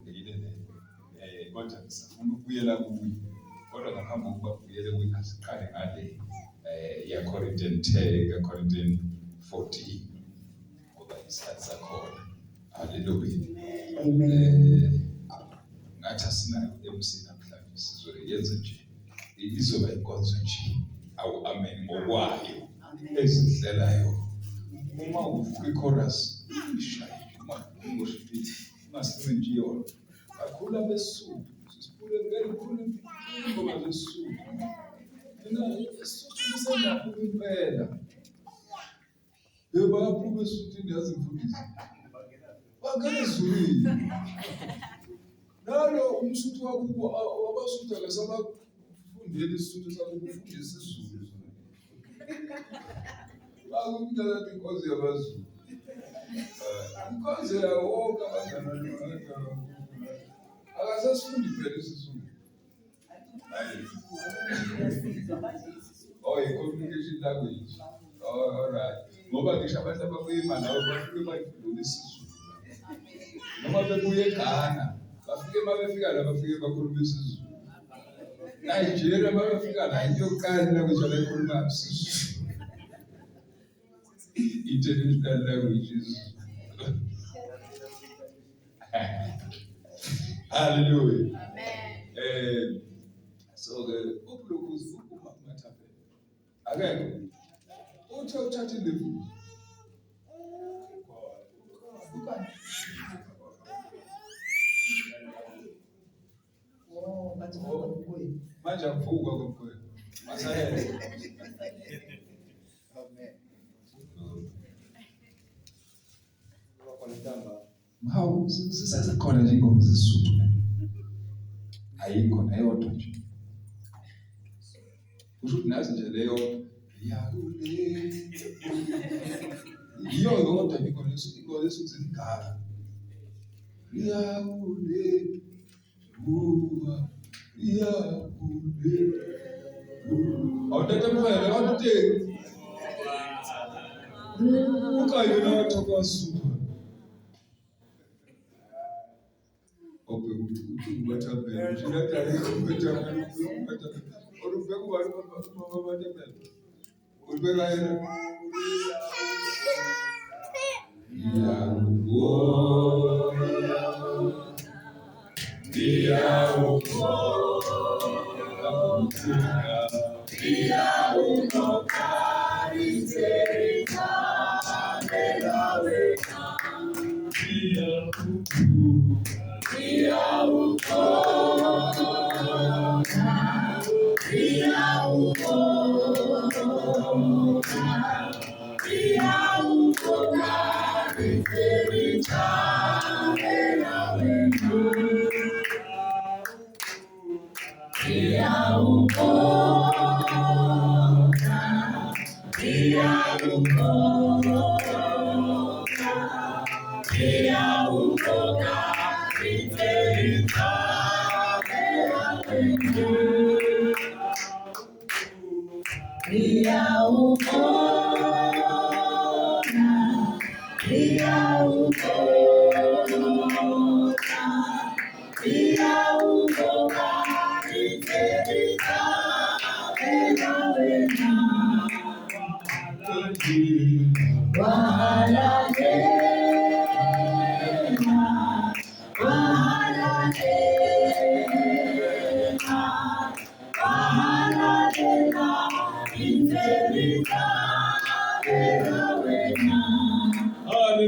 ngiyile kodwa sifuna ukubuyela kuyo kodwa ngaphambi kokuba ubuyele kuyo asiqale ngale ya Corinthians 10 Corinthians 14 ngoba isikhathi sakhona. Hallelujah. Amen. Ngathi asinayo MC namhlanje sizoyenza nje izoba inkonzo nje awu amen ngokwayo ezidlelayo uma uvuka ichorus ishaye uma ngosiphithi masenze yona akhula besuku sisipule ngeke khule ngoba besuku mina isisuku senapho impela bebaphu besuku yazimfundisi bangena ezulwini nalo umsuthu wakho wabasuthu akasabafundeli isuthu sakho ukufundisa isizulu bakumdala inkozi yabaZulu inkozi yawonke abazana akasasifundi phela isizulu communication language. All right. Ngoba ngisho abantu ababuye nawo bafike bayifundile isizulu. Noma bebuye eGhana, bafike mabefika la bafike bakhuluma isizulu. Nigeria mabefika la yokuqala language abayikhuluma isizulu. International languages. Hallelujah. Amen. So the upload mathaphe. Again. Uthatha indlevu. Oh, bathi ngokuyi. Manje avuka kokwe. Masayele. Amen. Hawu sisasekhona nje ingoma zesizulu. Ayikho nayodwa nje. Usho nazi nje leyo yakule. Iyo yodwa ingoma lesizingaka. Yakule. Buwa. Yakule. Awuthatha mfana awuthi. Ukayona wathokwasu. Ope ubathabela shinatale kubathabela orubeka abantu babathabela ubeka yena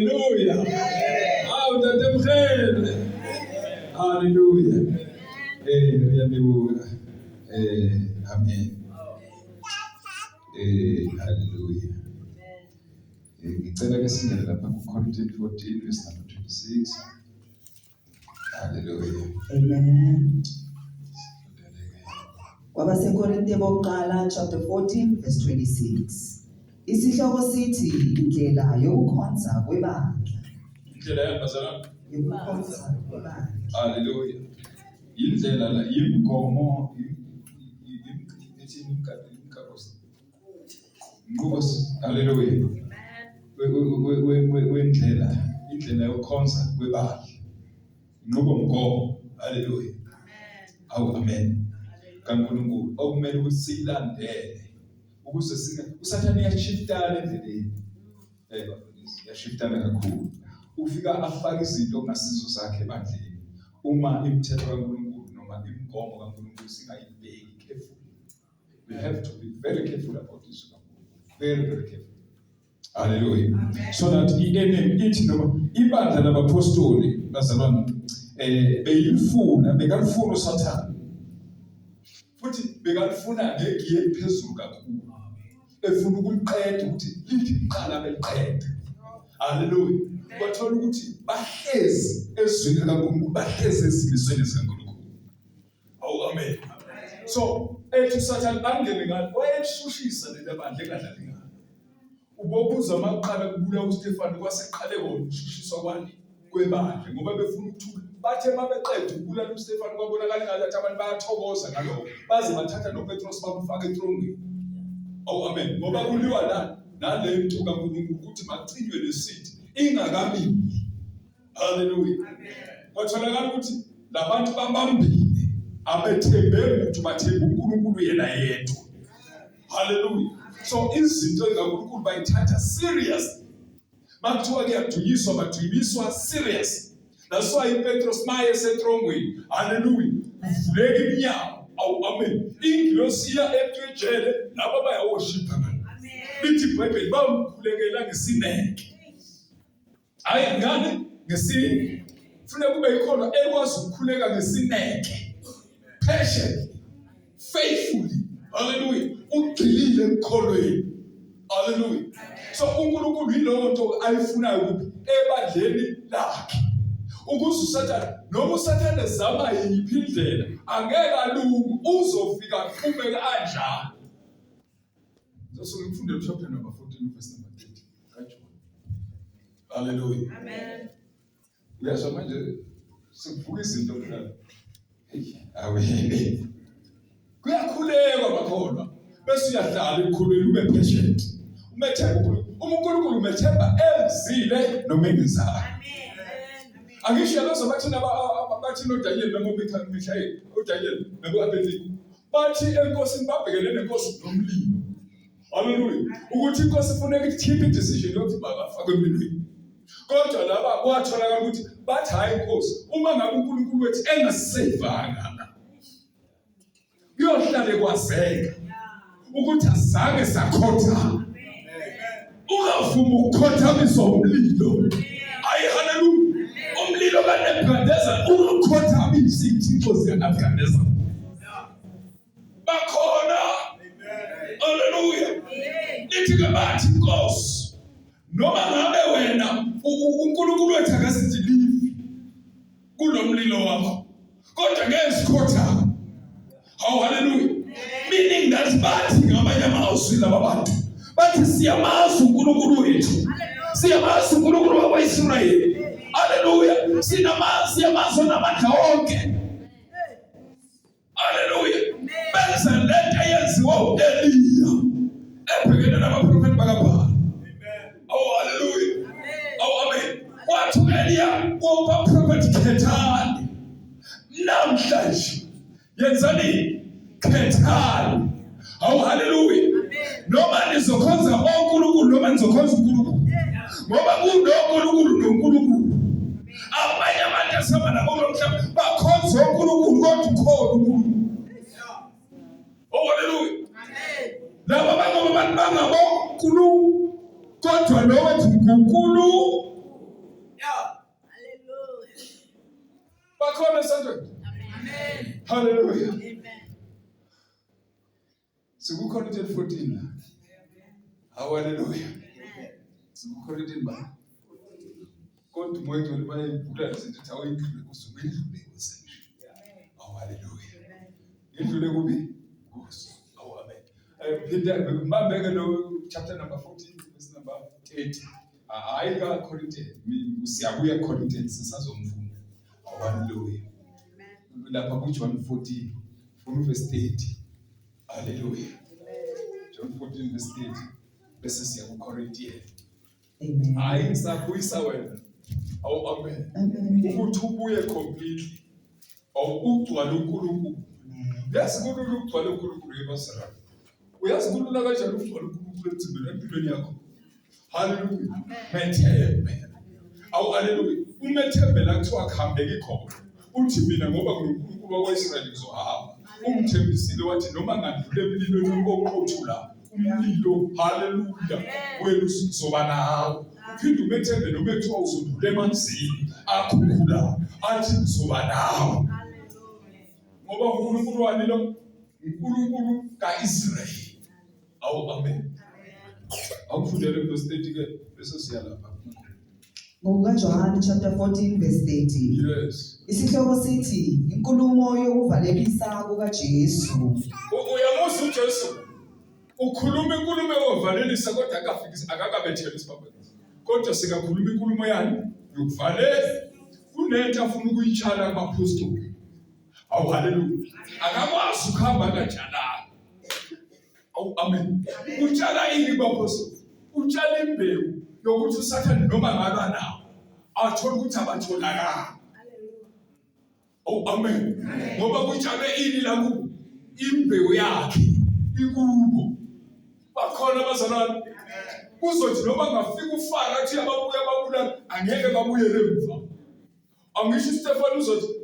Hallelujah. Hallelujah. Amen. Hallelujah. Ngicela ke singene lapha ku-Corinthians 14 verse number 26. Hallelujah. Amen. KwabaseKorinte bokuqala chapter 14 verse 26. Isihloko sithi indlela yokukhonza kwebandla. Indlela yabazalwane. Yokukhonza kwebandla. Hallelujah. Indlela la imgomo hallelujah. Wendlela indlela yokukhonza kwebandla. inqubomgomo. Hallelujah. Awu amen. kaNkulunkulu okumele ukuthi siyilandele ukuze usathane uyashiftana endleleni. Bafundisi, uyashiftana kakhulu. Ufika afaka izinto ongasizo zakhe ebandleni. Uma imithetho kaNkulunkulu noma imigomo kaNkulunkulu singayibheki carefully. We have to be very careful about this. Very, very careful. Hallelujah. Amen. So that ithi noma ibandla labapostoli bazalwane bekalifuna uSathane. Futhi bekalifuna ngegiye eliphezulu kakhulu. Efuna ukuliqeda ukuthi lithi iqala beliqeda. Hallelujah. Bathola ukuthi bahlezi ezwini kaNkulunkulu, bahlezi ezimisweni zikaNkulunkulu. Oh amen. So uSathane angene ngalo wayeshushisa le bandla engadlali ngalo. Ubobuza amaqala kubula uStefane kwaseqale ngokushushiswa kwani kwebandla ngoba befuna ukuthula. Bathe mabeqeda ukubulala uStefane kwabonakala ngathi abantu bayathokoza ngalokho. Baze bathatha noPetros bamfaka etrongweni. Oh amen. Ngoba kuliwa nale nto kaNkulunkulu ukuthi macinywe lesithi ingakamili. Hallelujah. Amen. Kwatholakala ukuthi labantu bambambile abethembe ukuthi bathemba uNkulunkulu yena yedwa. Hallelujah. So izinto zikaNkulunkulu bayithatha serious. Makuthiwa kuyadunyiswa badunyiswa serious. That's why Petros maye esetrongweni. Hallelujah. Uvuleka iminyango. Awu amen. Ingilosiya etwejele laba bayaworship ngani. Amen. Lithi iBhayibheli bamkhulekela ngesineke. Hayi ngani ngesineke. Kufanele kube ikhona ekwazi ukukhuleka ngesineke. Patient, faithfully. Hallelujah. Ugxilile ekholweni. Hallelujah. So uNkulunkulu yilowo nto ayifunayo kuphi ebandleni lakhe. Ukuze uSathane noma uSathane zama yiphi indlela angeke alungu uzofika kuphume kanjani. So ngifunda chapter number 14 verse number 30 kaJohn. Hallelujah. Amen. Uyasho manje sivuka izinto kuqala. Awe. Kuyakhuleka bakholwa. Bese uyahlala ekhuleni ube patient. Umethemba uNkulunkulu umethemba ezile noma engezayo. Amen. Angisho lezo bathina bathi noDaniel noma uMikhayeli, uDaniel noma uAbednego. Bathi enkosini babhekele nenkosi nomlilo. Hallelujah. Ukuthi inkosi ifuneka ikhiphe decision yokuthi bakafake emlilweni. Kodwa laba kwatholakala ukuthi bathi hayi inkosi uma ngabe uNkulunkulu wethu engasivanga kuyohlale kwazeka ukuthi azange sakhotha. Ungavuma ukukhothamisa umlilo. Ayi hallelujah. Umlilo kaNebukadneza ungakhothamisa izithixo zikaNebukadneza. Bakhona. Hallelujah. Lithi ke bathi inkosi noma ngabe wena uNkulunkulu wethu akasidilivi kulomlilo wakho kodwa ngesikhotha. Oh hallelujah. Meaning that bathi ngamanye amazwi laba bantu bathi siyamazi uNkulunkulu wethu. Siyamazi uNkulunkulu wakwaIsrayeli. Hallelujah. Siyamazi namandla wonke. Hallelujah. Benza lento eyenziwa uEliya ebhekene nabaprofeti bakaBhali. Oh hallelujah. Oh amen. Wathi uEliya woba prophet khethani. Namhlanje yenzani khethani. Oh hallelujah. Noma nizokhonza uNkulunkulu noma nizokhonza uNkulunkulu. Ngoba kuNkulunkulu noNkulunkulu. Abanye abantu asebana ngomhlaba bakhonza uNkulunkulu kodwa ukhona uNkulunkulu. Oh hallelujah. Amen. Laba bangabantu bangaboNkulunkulu kodwa lo wethu uNkulunkulu. Hallelujah. Bakhona sandwe. Amen. Hallelujah. Amen. Corinthians 14 la. Hallelujah. Corinthians ba. Kodwa mwethu libayibhula sithi awuyidlule kusukile kuseshe. Hallelujah. Idlule kubi? Kuso. Amen. Peter mbambeke lo chapter number 14 verse number 30. Ayika Corinthians siyabuya Corinthians sisazomfunda. Hallelujah. Lapha ku John 14 from verse 30. Hallelujah. John 14 verse 30. Bese siya ku Corinthians. Amen. Hayi ngisabuyisa wena. Awu amen. Amen. Ukuthi ubuye completely. Awu ugcwala uNkulunkulu. Yazi kulula ukugcwala uNkulunkulu ebasara. Uyazi kulula kanjani ukugcwala uNkulunkulu emzimbeni empilweni yakho. Hallelujah. Methembe. Awu hallelujah. Umethembela kuthiwa kuhambeka ikhona. Uthi mina ngoba nguNkulunkulu wakwa-Israyeli ngizohamba. Ungithembisile wathi noma ngandlule emlilweni oqothula umlilo, hallelujah, wena uzoba nawo. Uphinde umethembe noma kuthiwa uzodlula emanzini akhukhula, athi ngizoba nawo. Ngoba uNkulunkulu wani lo? uNkulunkulu ka-Israyeli. Awu amen. Awufundele verse 30 ke bese siyalapha. NgokukaJohane chapter 14 verse 30. Yes. Isihloko sithi inkulumo yokuvalelisa kukaJesu. Uyamuzwa uJesu ukhuluma inkulumo yokuvalelisa kodwa akakabethela isibabhelo. Kodwa sikakhuluma inkulumo yani yokuvalela. Kunento afuna ukuyitshala kubapostoli. Awu hallelujah. Akakwazi ukuhamba kanjalo. Awu amen. Utshala ini kubapostoli? Utshala imbewu yokuthi uSathane noma ngaba nawo athola ukuthi abatholakala. Oh amen. Ngoba kutshalwe ini la kubo imbewu yakhe ikubo. Bakhona abazalwane kuzothi noma ngafika uFaro athi ababulala angeke babuyele emva. Angisho uStefan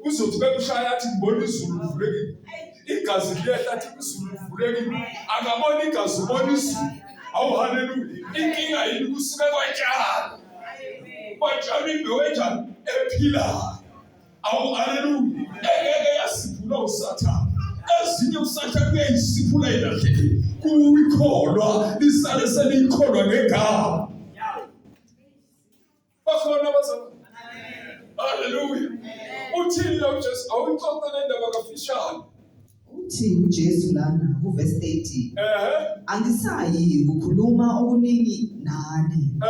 uzothi bekushaya athi ngibona izulu livulekile. Igazi liyehla athi izulu livulekile. Akabona igazi ubona izulu. Awu hallelujah. Inkinga yini kusuka kwatshala. Kwatshala imbewu enjani ephilayo. Awu hallelujah. Engeke yasiphula uSathane. Ezinye uSathane uyayisiphula ilahlekile. Kuyikholwa lisale seliyikholwa ngegama. Bakhona abazalwane. Hallelujah. Uthini lo Jesu? Awuxoxe indaba kaFishane. Uthi uJesu lana kuverse 30. Angisayi ukukhuluma okuningi nani.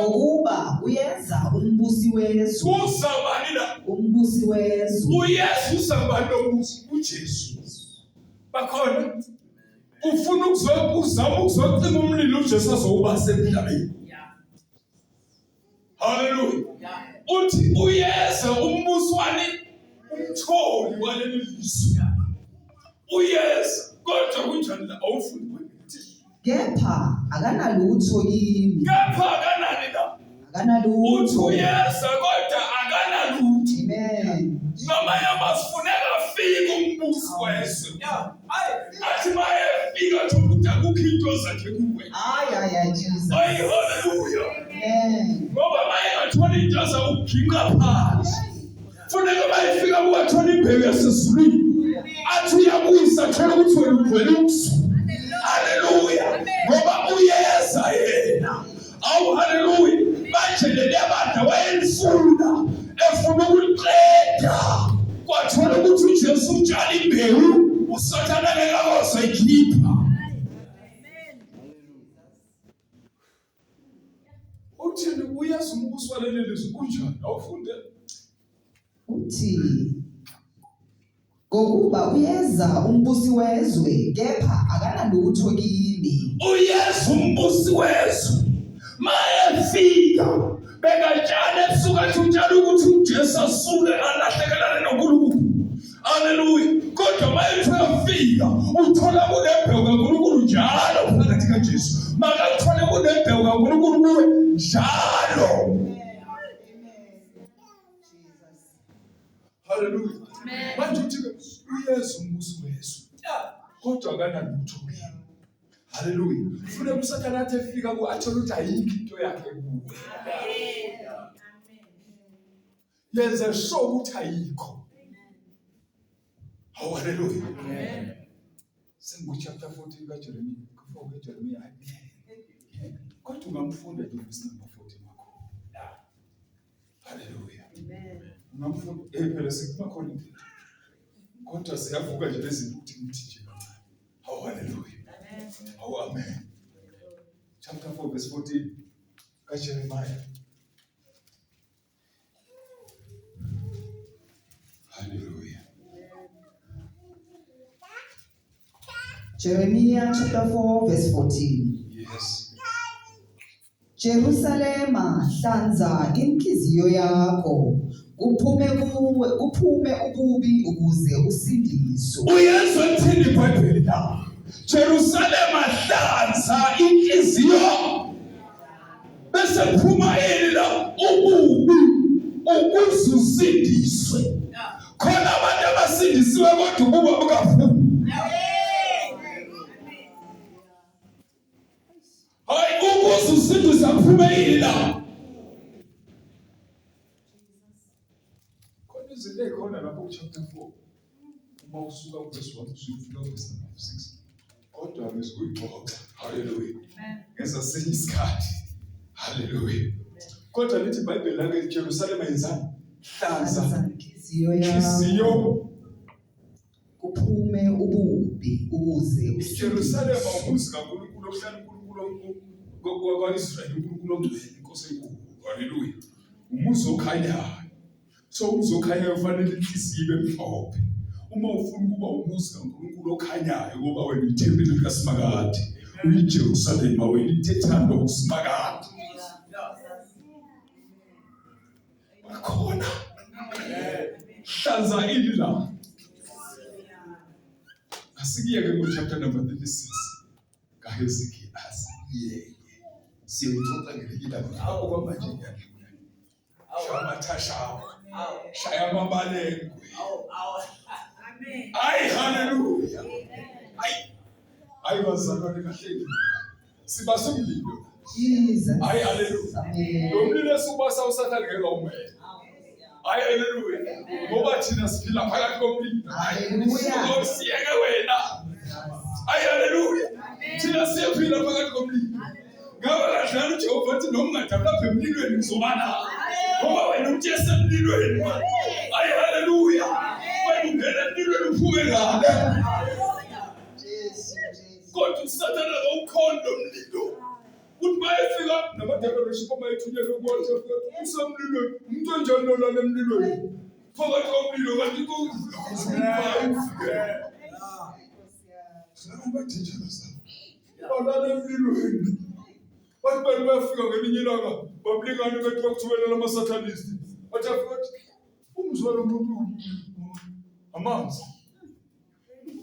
Ngokuba uyeza umbusi wezwe. Uzabani la? Umbusi wezwe. Uyesu uzabani lo mbusi? uJesu. Bakhona ufuna uzama ukuzocima umlilo uJesu azoba semhlabeni. Hallelujah. Uthi uyeza umbusi wani umtholi waleli lizwe. Uyeza kodwa kunjani la awufuni ukuthi Kepha akanalutho kimi. kepha akanani la? Akanalutho. Uyeza kodwa akanalutho. Amen. Noma yamasifuneka afike umbusi wezwe. Athi mayefika thokuthi akukho into zakhe kuwe. Ay Jesus. Ayi hallelujah. Amen. Ngoba mayethola into zakugingqa phansi. Funeka mayefika kuwathola imbewu yasezulwini. Athi uyabuyisa thola ukuthi wena uvele ukuzulu. Hallelujah. Ngoba uyeza yena. Awu hallelujah. Manje leli abantu wayelifuna efuna ukuliqeda. Kwathola ukuthi uJesu utshala imbewu uSathane akakwazi ikhipha. Uthini uyeza umbusi waleli lizwe kunjani? Awufunde. Uthi ngokuba uyeza umbusi wezwe kepha akanalutho kimi. Uyeza umbusi wezwe. Mayefika bekatshana ebusuku athi utshela ukuthi uJesu asuke alahlekelane noNkulunkulu. Hallelujah. Kodwa mayefika uthola kunembewu kaNkulunkulu njalo phakathi kaJesu. Makathole kunembewu kaNkulunkulu kuwe njalo. Hallelujah. Manje uthi uyeza umbusi wezwe. Kodwa akanalutho kimi. Hallelujah. Funeka uSathane athi efika ku athola ukuthi ayikho into yakhe kuwe. Yenza sure ukuthi ayikho. Oh hallelujah. Amen. Sengu chapter 14 kaJeremiya. Kufika kuJeremiya. Kodwa ungamfunda nje verse number 14 wakho. Hallelujah. Amen. Ungamfunda phela sekumaKorinte. Kodwa siyavuka nje lezi ukuthi nje. Oh hallelujah. Oh amen. Chapter 4 verse 14 kaJeremiya. Hallelujah. Jeremiah chapter 4 verse 14. Yes. Jerusalema, hlanza inhliziyo yakho, kuphume ububi ukuze usindiswe. Uyezwa lithini iBhayibheli la? Jerusalema, hlanza inhliziyo. Bese kuphuma la ububi ukuze usindiswe. Khona abantu abasindisiwe kodwa ububi bukaphumi. Hayi ukuze usindiswe kuphume la. Khona izinto ezikhona lapho ku-chapter 4. Uma usuka ku-verse 1 usufika ku-verse 6. Kodwa ngizokuyixoxa. Hallelujah. Ngesasenye isikhathi. Hallelujah. Kodwa lithi iBhayibheli lake Jerusalema yenzani? Hlanza inhliziyo, kuphume ububi ukuze Jerusalema umuzi kaNkulunkulu ohlala uNkulunkulu kwa-Israyeli, uNkulunkulu ongcwele, inkosi enkulu. Hallelujah. Umuzi okhanyayo. So umuzi okhanyayo ufanele inhliziyo ibe mhlophe. Uma ufuna ukuba umuzi kaNkulunkulu okhanyayo ngoba wena ithempeli likaSimakade, uyiJerusalema wena ithethando kuSimakade. Khona hlanza la. Asikiyeke ku-chapter number 36 kaHezekiya. Asikiyeke siyayixoxa ngelinye ilanga apho kwamanje ngiyadlula. Shaya amathashawa, shaya amabalengwe. Ayi, haleluya. Ayi bazalwane kahle. Siba somlilo. Jesus. Ayi, haleluya. Lo mlilo esubasa usathane ngeke umoya. Ayi, haleluya. Ngoba thina siphila phakathi komlilo. Haleluya. Usiyeke wena. Ayi, haleluya. Thina siyaphila phakathi komlilo. Ngaba kadlala uJehova athi noma ungadabula lapha emlilweni ngizobana. Ngoba wena uthi esemlilweni. Ayi, haleluya. Wena ungena emlilweni uphume ngale. Kodwa uSathane akawukhonda umlilo. Uthi bayefika namadekhoration bayithunyelwe kuWhatsApp usemlilweni. Umuntu onjani olala emlilweni? Phakathi komlilo kanti balala emlilweni. Bathi bantu bayafika ngelinye ilanga bablingane bethi bakuthumelela ama-Satanist. Bathi afika umzwa lo muntu amanzi.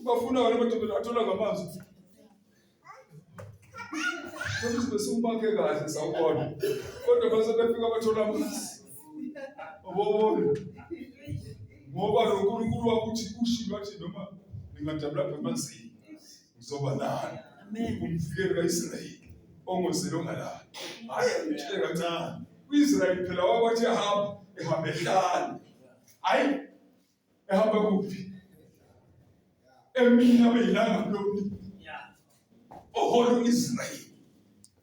Bafuna wena bathi athola ngamanzi. Ukuthi besumakhe kahle sawubona. Kodwa base befika bathola amanzi. Ubona. Ngoba lo uNkulunkulu wakuthi ushilo wathi noma ningadabula lapha emanzini ngizoba nani. Amen. Umvikeli kaIsrayeli ongozelo ongalala. Hayi ngitshele kancane. uIsrayeli phela wathi ehamba ehlala. Hayi ehamba kuphi? Emini abeyilanga kulomni. Oholo Israyeli.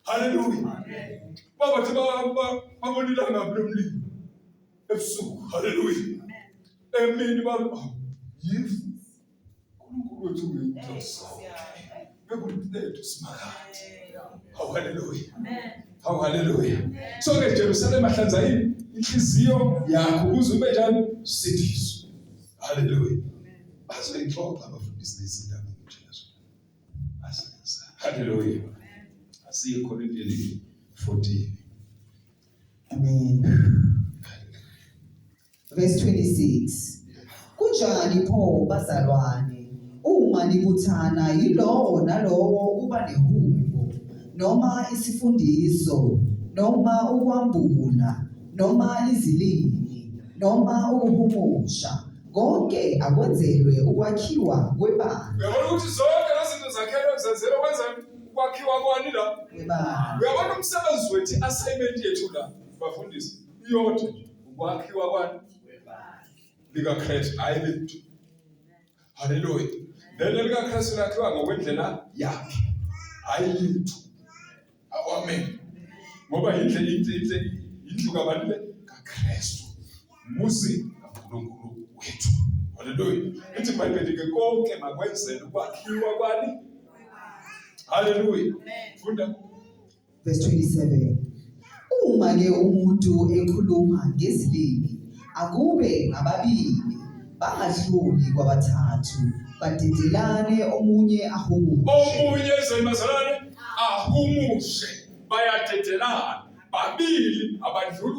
Hallelujah. Baba thiba babonilanga kulomni. Ebusuku. Hallelujah. Emini baba yifu. uNkulunkulu wethu ngiyinhloso. Bekunethu Simakade. Hallelujah. Amen. Hallelujah. So ke Jerusalema hlanza inhliziyo yakho ukuze ube njani usindiswe. Hallelujah. Bazoyixoxa abafundisi lezindaba ngitshela zona. Hallelujah. Asiye Corinthians 14. Amen. Verse 26. Kunjani pho bazalwane, uma nibuthana yilowo nalowo uba nehubo, noma isifundiso, noma ukwambula, noma izilimi, noma ukuhumusha, konke akwenzelwe ukwakhiwa kwebandla. Uyabona ukuthi zonke lezi zinto zakhelwe zenzelwe kwenzeni ukwakhiwa kwani la? Kwebandla. Uyabona umsebenzi wethu assignment yethu la bafundisi iyodwa ukwakhiwa kwani? LikaKristu hayi lethu. Hallelujah. Lelo likaKristu lakhiwa ngokwendlela yakhe. Hayi lethu. Amen. Ngoba indlu kabantu kaKristu. Umuzi kaNkulunkulu wethu. Hallelujah. Ithi iBhayibheli ke konke makwenzele ukwakhiwa kwani? Hallelujah. Funda Verse 27. Uma ke umuntu ekhuluma ngezilimi, akube ngababili, bangadluli kwabathathu, badedelane omunye ahumushe. Omunye zemazalane ahumushe, bayadedelana. babili abadluli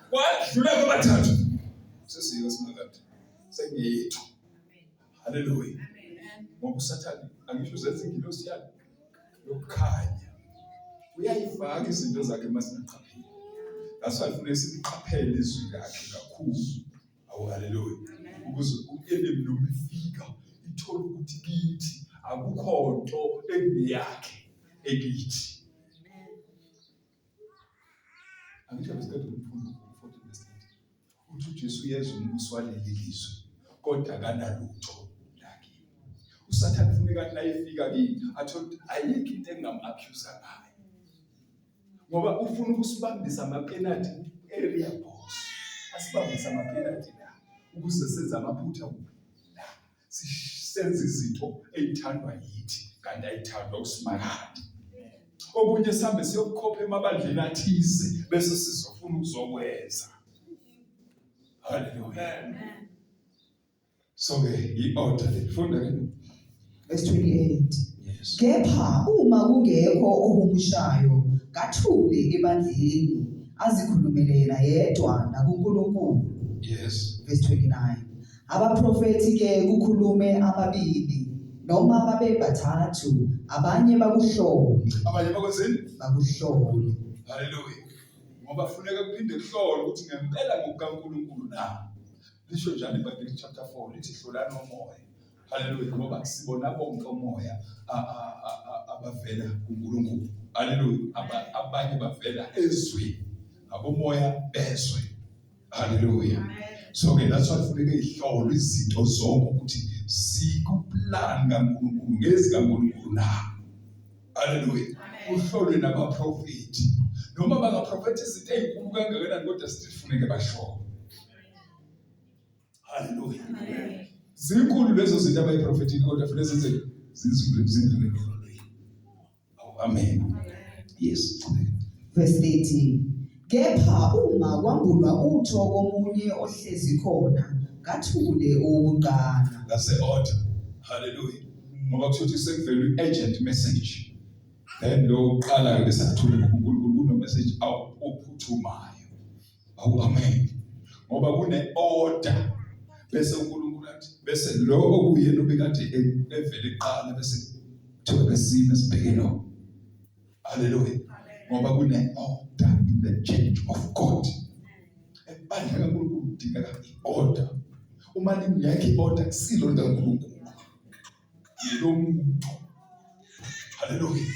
kwadlula kwabathathu sesiyeke singakanti sengiyethu. Haleluya. Ngoba uSathane angisho zenza ingilosi yakhe yokukhanya uyayifaka izinto zakhe masingaqapheli. Asifune siqaphele izwi lakhe kakhulu. Haleluya. Ukuze uElim noma ifika ithola ukuthi kithi akukho nto engiyakhe ekithi. Angisho besikade umfundo 14:8. Uthi uJesu yeza umbuso waleli lizwe kodwa akanalutho lakhe. uSathane kufuneka nayifika kimi athi ayikho into engingam-accuse ngayo. Ngoba ufuna ukusibambisa amapenalty area boss. Asibambisa amapenalty la ukuze senze amaphutha la. Senze izinto ezithandwa yithi kanti ayithandwa usimakade. Okunye sihambe siyokukhopha emabandleni athize bese sizofuna ukuzokwenza. Hallelujah. So i-order lefunda ke verse 28. yes. Kepha uma kungekho ohumushayo kathule ebandleni azikhulumele yena yedwa nakuNkulunkulu. Yes. Verse 29. Abaprofeti ke kukhulume amabili noma babe bathathu abanye bakuhlole. Abanye bakwenzeni? Bakuhlole. Hallelujah. Ngoba kufuneka kuphinde kuhlolwe ukuthi ngempela ngokukaNkulunkulu na. Lisho njalo eBhayibheli chapter 4 lithi hlolana umoya. Hallelujah. Ngoba sibona bonke umoya abavela kuNkulunkulu. Hallelujah. Abanye bavela ezweni. Abomoya bezwe. Hallelujah. So ke that's why kufuneka ihlolwe izinto zonke ukuthi sikuplan kaNkulunkulu ngezi kaNkulunkulu na. Hallelujah. Uhlolwe nabaprofeti. Noma bangaprofeti izinto ezinkulu kangakanani kodwa still kufuneka basho. Hallelujah. Zinkulu lezo zinto abayiprofetini kodwa kufanele zenze zizindlule. Amen. Yes. Verse 30. Kepha uma kwambulwa utho komunye ohlezi khona kathule owokuqala. That's the order. Hallelujah. Ngoba kusho sekuvela agent message. Then lo qala besathule ngoNkulunkulu kuno message ophuthumayo. Amen. Ngoba kune order bese uNkulunkulu athi bese lo okuyena obekade evele eqala bese kuthiwa besime sibheke lo. Hallelujah. Ngoba kune order in the church of God. Ebandla kaNkulunkulu kudingeka i-order. Uma lingekho i-order kusilo likaNkulunkulu. Yilo muntu. Hallelujah.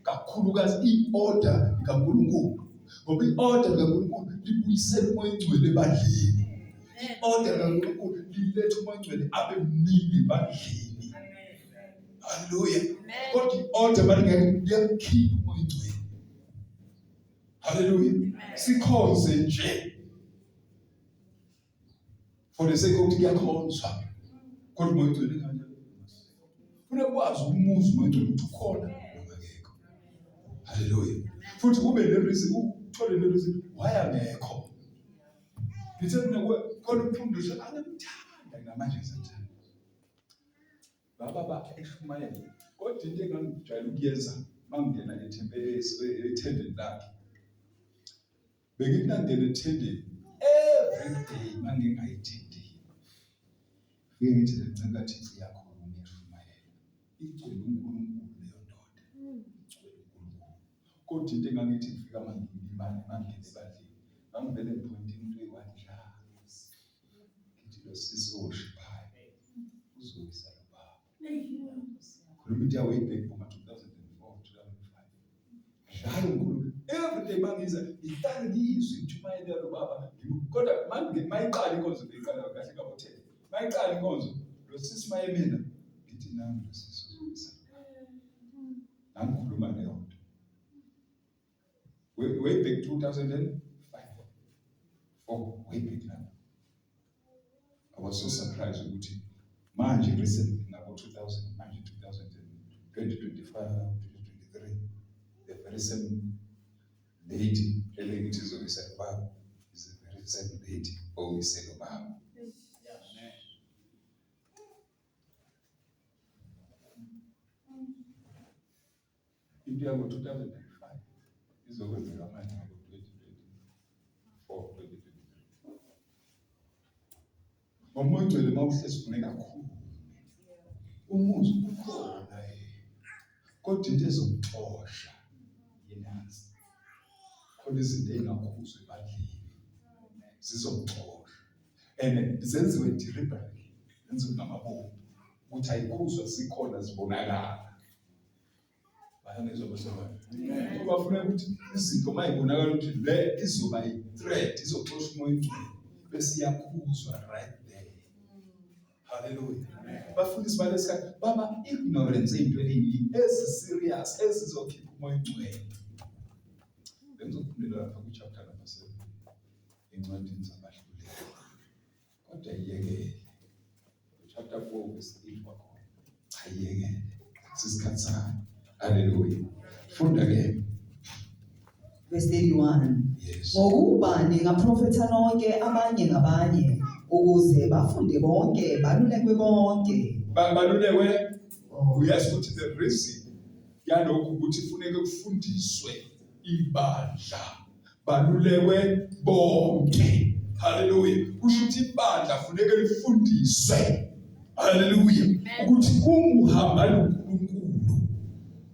Kakhulukazi i-order kaNkulunkulu. Ngoba i-order kaNkulunkulu libuyisela umoya engcwele ebandleni. I-order kaNkulunkulu liletha umoya engcwele abe mningi ebandleni. Hallelujah. Kodwa i-order balingekho liyakhipha umoya engcwele. Hallelujah. Sikhonze nje. For the sake of kuyakhonzwa. Kodwa umoya engcwele kanjani? Kufanele kwazi umuzi umoya engcwele ukuthi ukhona noma ngekho. Hallelujah. Futhi ube nereason, uthole nereason why angekho. Ngithi mina khona umfundisi angamthanda ngamanje ngisathanda. Baba eShumayeli. Kodwa into engangijwayele ukuyenza mangingena ethendeni lakhe. Bengingangena ethendeni every day mangingayithindi. Ngeke ngithi lencengathi iyakhuluma eShumayeli. Igcwele uNkulunkulu leyo ndoda. Igcwele uNkulunkulu. Kodwa into engangithi ngifika mangingimani mangingena ebandleni. Ngangivele ngipointa into eyiwadla. Ngithi lo sisi worshiphayo uzoyisa lo baba. Khuluma into yawo back from 2004 2005. Njalo uNkulunkulu every day mangiza ngihlale ngizwe iNtshumayelo yalo baba. Kodwa mayiqala inkonzo beyiqala kahle kabothela. Mayiqala inkonzo lo sisi mayemina ngithi nami lo sisi uzoyisa. Nangikhuluma leyo nto. Way back 2005. Way back now. I was so surprised ukuthi manje recently ngabo 2000 manje 2025 2023 the very same lady elengithi izobisa baba is the very same lady oyiselo baba. Into yabo 2005 izokwenzeka manje ngo-2024, 2023. Ngomoya ogcwele mawuhlezi kufuneka kakhulu. Umuzi ukhona kodwa into ezomxosha yinazi. Khona izinto engakhuzwa ebandleni zizomxosha. And zenziwe deliberately. Zenziwe ngamabomu. Ukuthi ayikhuzwa zikhona zibonakala. Bayangizwa basebenza. Bafuna ukuthi izinto mayibonakala ukuthi le izoba i-threat, izoxosha umoya ogcwele bese iyakhuzwa right there. Hallelujah. Bafundisi balesi baba ignorance ey'ntweni ezi-serious ezizokhipha umoya ogcwele. Bengizokufundela lapha ku-chapter number 7 encwadini zabahluleli. Kodwa iyekele. Chapter 4 verse 8 kwakhona. Cha iyekele. Sisikhathi sami. Hallelujah. Funda ke. Verse 31. Yes. Ngokuba ningaprofetha nonke abanye ngabanye ukuze bafunde bonke balulekwe bonke. Balulekwe. Uyazi ukuthi the reason yalokhu ukuthi kufuneka kufundiswe ibandla. Balulekwe bonke. Hallelujah. Kusho ukuthi ibandla kufuneka lifundiswe. Hallelujah. Ukuthi uhamba noNkulunkulu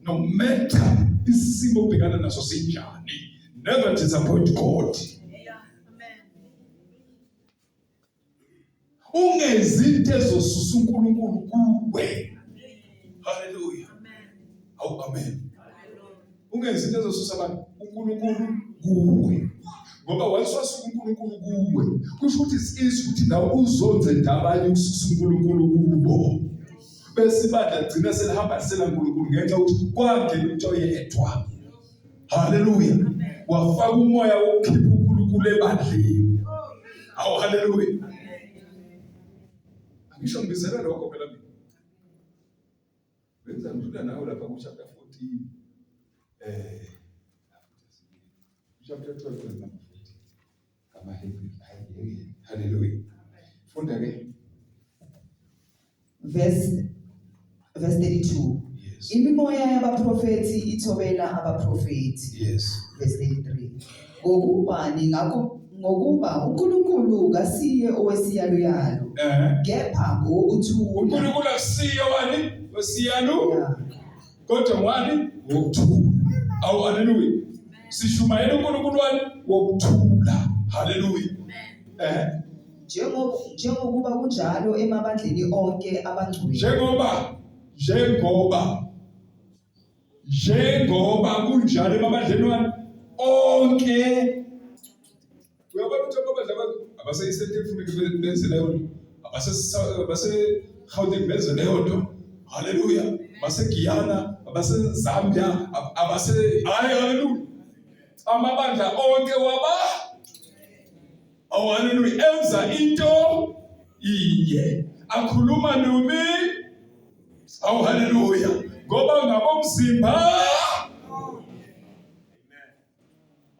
no matter isimo obhekana naso sinjani, never disappoint God. Ungezinto ezosusa uNkulunkulu kuwe. Hallelujah. Awu amen. Ungezinto ezosusa abantu uNkulunkulu kuwe. Ngoba waswasuka uNkulunkulu kuwe. Kusho ukuthi isizwe ukuthi nawe uzonze ndabanye ukususa uNkulunkulu kubo. Bese ibandla ligcina selihamba lisela uNkulunkulu ngenxa yokuthi kwangena into yedwa. Hallelujah. Wafaka umoya wokukhipha uNkulunkulu ebandleni. Awu hallelujah. Angisho ngibizela lokho phela mina. Benza ngidlula nawe lapha ku chapter 14. Chapter 12 verse number 14. Kama hivi. Hallelujah. Funda ke. Verse 32. Yes. Imimoya yabaprofeti ithobela abaprofeti. Yes. Verse 33. Ngokuba uNkulunkulu kasiye owesiyalo. Kepha ngokuthula. uNkulunkulu asiye wani? Wesiyalo. Kodwa wani? Wokuthula. Awu hallelujah. Sishumayela uNkulunkulu wani? Wokuthula. Hallelujah. Njengokuba kunjalo emabandleni onke abangcwele. Njengoba kunjalo emabandleni onke. Uyabona ukuthi ababadla abaseyisenteni kufuneka benze leyo nto. Abase-Gauteng benze leyo nto. Hallelujah. Abase-Guyana, abase-Zambia, hallelujah. Amabandla onke oh hallelujah. Enza into iye. Akhuluma nami. Oh hallelujah. Ngoba ngabomzimba.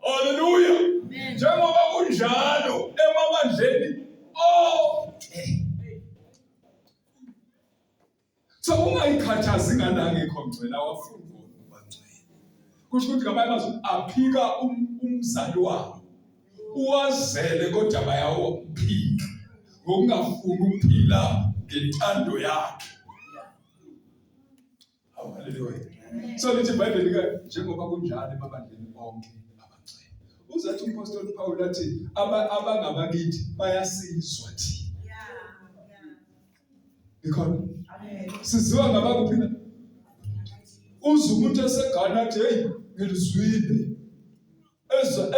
Hallelujah. Njengoba kunjalo emabandleni so ungayikhathazi nganangekho ngcwele awafuni ukuba ngcwele. Kusho ukuthi ngamanye amazwi aphika umzali wabo. Uwazele kodwa bayawophika ngokungafuni ukuphila ngentando yakhe. Hallelujah. So lithi iBhayibheli ke njengoba kunjalo emabandleni onke abangcwele. Uzathi umpostoli Paul athi abangabakithi bayasizwa thi. Because siziwa ngabakuphila. Uze umuntu eseGhana athi hey ngilizwile.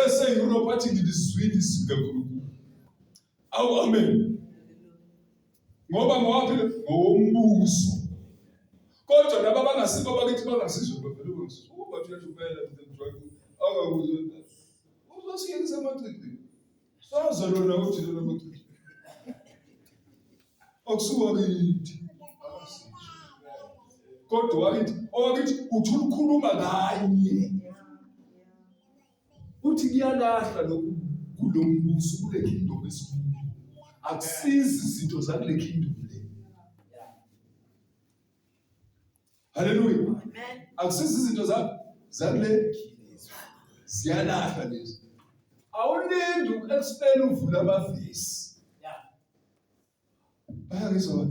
Ese-Europe athi ngilizwile isizwe kaNkulunkulu. Awu amen. Ngoba ngowaphi ngowombuso. Kodwa laba abangasikho bakithi bangasizwe bavele bonke. Ukuba thina kuphela akakuzwe. Uzosiyekisa amacici. Saza lona uthi lona amacici. Akusuka kithi. Kodwa wakithi uthi ukhuluma kanye. Uthi kuyalahla lokhu kulombuso kule kingdom esikhulu. Akusizi izinto zakule kingdom le. Hallelujah. Amen. Akusizi izinto zakule Ziyalahla lezi. Awulendi uku-explain uvula amavesi. Bayangizwa?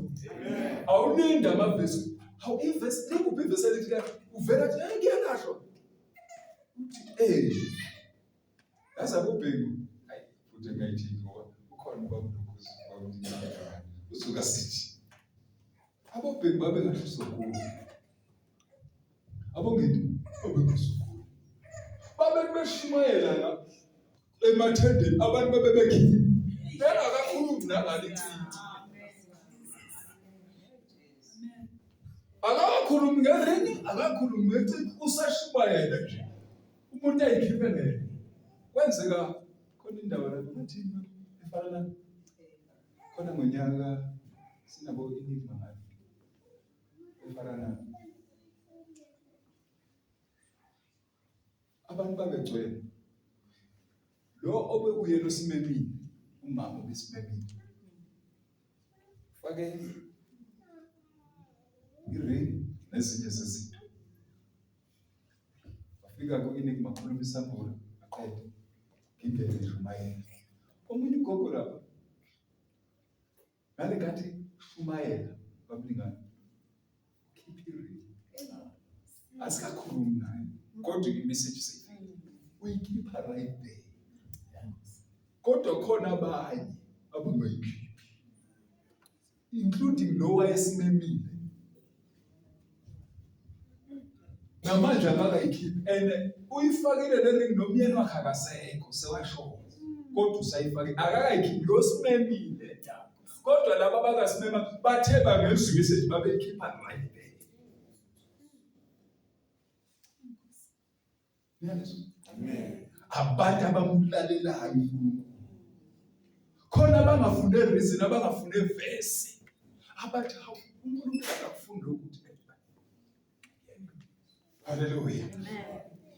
Awulendi amavesi. Hawu ivesi likuphi ivesi elithi uvela athi ngiyalahlwa. Yazi abobheki. Hayi futhi ngayithini ngoba ukhona ubabulukuzi kwamnyama. Usuka sithi. Abobheki babe ngathi sokukhulu. Abongedi babe ngasokukhulu. Babe beshumayela la emathendeni abantu babe bekhipha. Beka kakhulu nangalicinci. Akakhulumi ngerini, akakhulumi ngecinci usashumayela nje. Umuntu ayikhiphe kwenzeka khona indawo lapho thina efana khona ngonyaka sinabo inigma ngayo. Efana abantu babegcwele. Lo obekuyena osimemile, umama obesimemile. Fake iring nezinye zezinto. Bafika ku-inigma khuluma isambula aqede. Ngibheke Shumayela. Omunye ugogo lapha. Ngale ngathi Shumayela babulingana. Khipha iring. Asikakhulumi naye. Kodwa i-message sayifika. Uyikhipha right there. Kodwa khona abanye abangayikhiphi. Including lo wayesimemile. Namanje akayikhiphi and uyifakile le ring nomyeni wakhe akasekho sewashona. Kodwa usayifake akakayikhiphi lo simemile. Kodwa laba abakasimema bathe bangezwi message babeyikhipha right there. Amen. Abantu abamlalelayo uNkulunkulu. Khona abangafune reason, abangafune verse. Abathi hawu uNkulunkulu akufunda ukuthi. Hallelujah. Amen.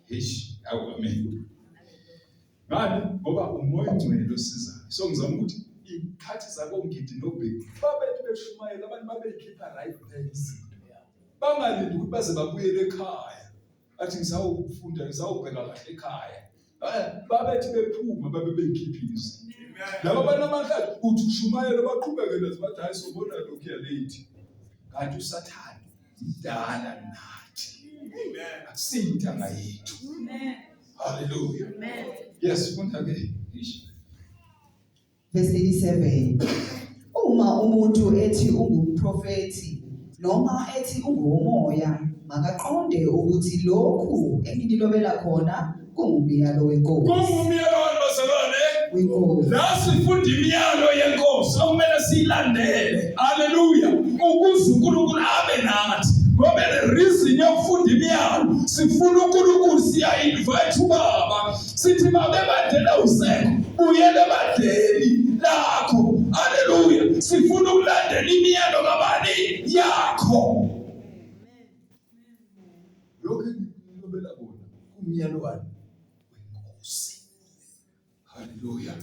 Hish, amen. Ngani ngoba umoya ongcwele osizayo. So ngizama ukuthi ikhathi zabongidi nobheki babethi beshumayela abantu babeyikhipha right there izinto. Bangalindi ukuthi baze babuyele ekhaya. Athi ngisawufunda ngisawubheka kahle ekhaya. Babethi bephuma babe beyikhiphile izinto. Laba bantu namhlanje uthi ushumayela baqhubeke nazo bathi hayi sobona lokhu ya late. Kanti uSathane idala nathi. Amen. Akusintanga yethu. Amen. Hallelujah. Amen. Yes, funda ke. Verse 87. Uma umuntu ethi ungumprofeti noma ethi ungumoya makaqonde ukuthi lokhu engilobela khona kungumyalo wenkosi. Kungumyalo wabazalwane wenkosi. La sifunda imiyalo yenkosi okumele siyilandele. Hallelujah. Ukuze uNkulunkulu abe nathi. Ngoba le reason yokufunda imiyalo sifuna uNkulunkulu siya-invite ubaba sithi babe badela usekho uyele badeli lakho. Hallelujah. Sifuna ukulandela imiyalo kabani yakho. Lokho engilobela bona kumyalo wani wenkosi. Hallelujah.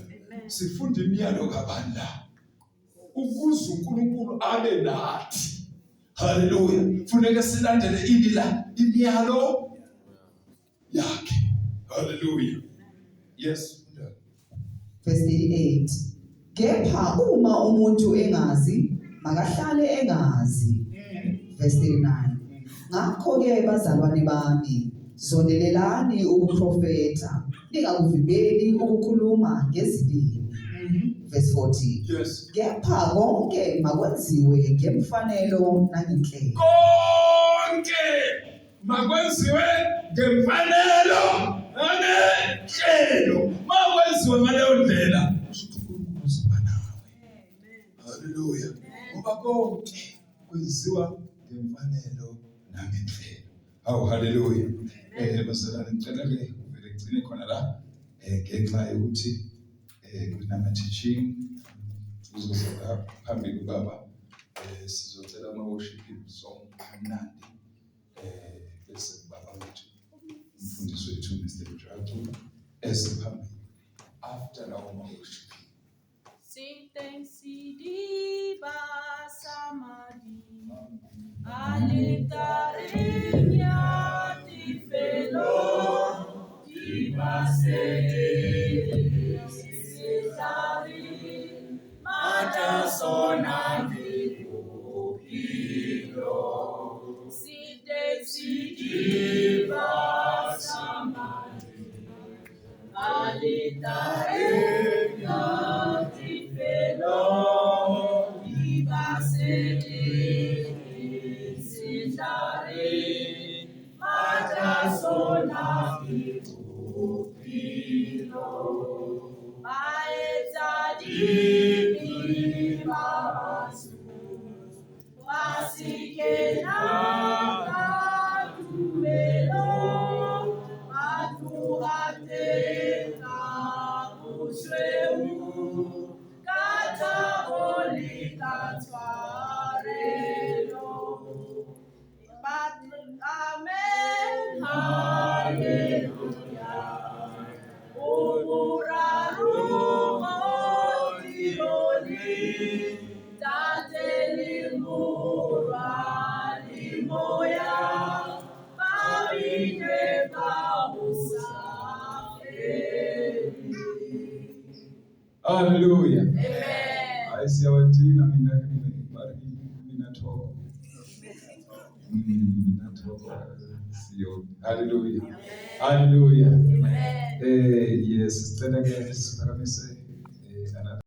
Sifunda imiyalo kabani la ukuze uNkulunkulu abe nathi. Hallelujah. Funeka silandele imiyalo yakhe. Hallelujah. Yes. Verse 38. Kepha uma umuntu engazi makahlale engazi. Verse 39. Ngakho-ke bazalwane bami zondelelani ukuprofetha ningakuvimbeli ukukhuluma ngezibindi. Verse 40. Yes. Kepha konke makwenziwe ngemfanelo nangenhlelo. Konke makwenziwe ngemfanelo nangenhlelo. Makwenziwe ngaleyo ndlela uNkulunkulu uzoba nawe. Hallelujah. Ngoba konke kwenziwa ngemfanelo nangenhlelo. Hawu hallelujah. Bazalwane ngicela ke uvele gcine khona la ngenxa yokuthi kunama teaching uzoza phambili kubaba sizocela ama worship song amnandi bese baba wethu umfundisi wethu Mr. Jacob esiphambili after lawo ma worship Sintensidi basamadi Alitarenya di felo di Amen. Hallelujah. Umurarumo tironi, tatelimura limoya, babine bamusafiri. Hallelujah. Amen. I see our thing. Mina talk. Hallelujah. Hallelujah. Amen. Yes, let again,